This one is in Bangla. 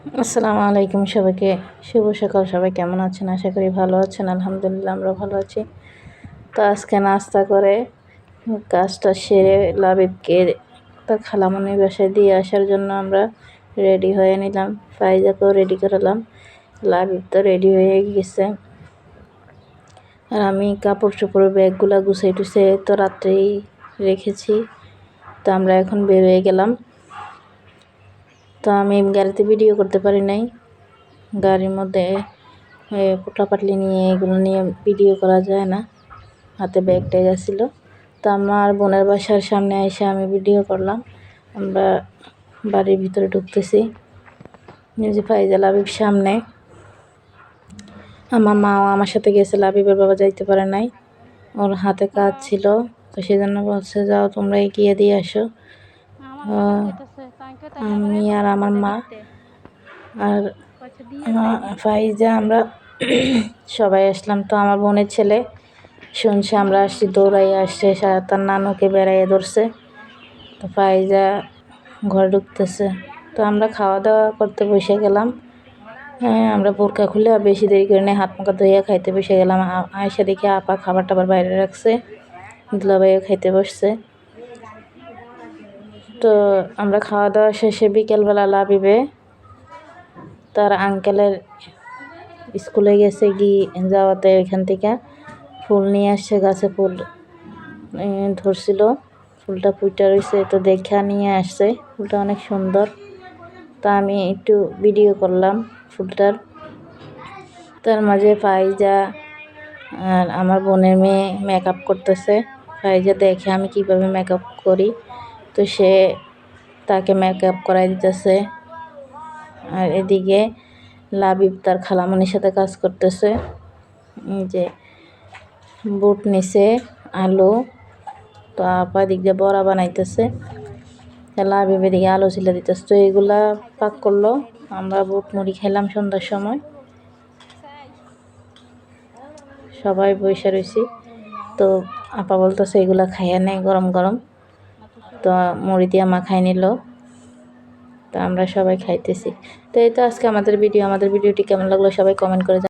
আসসালামু আলাইকুম সবাইকে, শুভ সকাল। সবাই কেমন আছেন? আশা করি ভালো আছেন। আলহামদুলিল্লাহ আমরা ভালো আছি। তো আজকে নাস্তা করে কাজটা সেরে লাবিবকে তার খালামণির বাসায় দিয়ে আসার জন্য আমরা রেডি হয়ে নিলাম। ফাইজাকেও রেডি করালাম, লাবিব তো রেডি হয়ে গেছে। আর আমি কাপড় চোপড়ের ব্যাগগুলো গুছিয়ে টুছিয়ে তো রাত্রেই রেখেছি। তো আমরা এখন বের হয়ে গেলাম। তো আমি গাড়িতে ভিডিও করতে পারি নাই, গাড়ির মধ্যে পোটলাপাটলি নিয়ে এগুলো নিয়ে ভিডিও করা যায় না, হাতে ব্যাগ ট্যাগ আসছিলো। তো আমার বোনের বাসার সামনে এসে আমি ভিডিও করলাম। আমরা বাড়ির ভিতরে ঢুকতেছি, যে ফাইজা লাবিব সামনে, আমার মাও আমার সাথে গেছে। লাবিবের বাবা যাইতে পারে নাই, ওর হাতে কাজ ছিল, তো সেই জন্য বলছে যাও তোমরা এগিয়ে দিয়ে আসো। আমি আর আমার মা আর ফাইজা আমরা সবাই আসলাম। তো আমার বোনের ছেলে শুনছে আমরা আসছি, দৌড়াইয়া আসছে, তার নানুকে বেড়াইয়ে ধরছে। তো ফাইজা ঘরে ঢুকতেছে। তো আমরা খাওয়া দাওয়া করতে বসে গেলাম। হ্যাঁ, আমরা বোরকা খুলে বেশি দেরি করে নিয়ে হাত মুখা ধুইয়া খাইতে বসে গেলাম। আয়সা দেখে আপা খাবার টাবার বাইরে রাখছে, দুলাভাইও খাইতে বসছে। তো আমরা খাওয়া দাওয়া শেষে বিকেলবেলা লাবিবে তার আঙ্কেলের স্কুলে গেছে, যাওয়াতে এখান থেকে ফুল নিয়ে আসছে, গাছে ফুল ধরছিল, ফুলটা ফুইটা রয়েছে, তো দেখা নিয়ে আসছে। ফুলটা অনেক সুন্দর। তা আমি একটু ভিডিও করলাম ফুলটার। তার মাঝে ফাইজা আর আমার বোনের মেয়ে মেকআপ করতেছে। ফাইজা দেখে আমি কিভাবে মেকআপ করি, তো সে তাকে মেকআপ করাই দিতেছে। আর এদিকে লাবিব তার খালামণির সাথে কাজ করতেছে, যে বুট নিচে আলু, তো আপা দিক দিয়ে বড়া বানাইতেছে, লাবিব এদিকে আলু ছিলে দিতেছে। তো এগুলা পাক করলো, আমরা বুট মুড়ি খেলাম সন্ধ্যার সময়, সবাই বসে রয়েছি। তো আপা বলতেছে এগুলা খাইয়া নেই গরম গরম, তো মুড়ি দিয়ে মাখাই নিল। তো আমরা সবাই খাইতেছি। তো এই তো আজকে আমাদের ভিডিওটি কেমন লাগলো সবাই কমেন্ট করে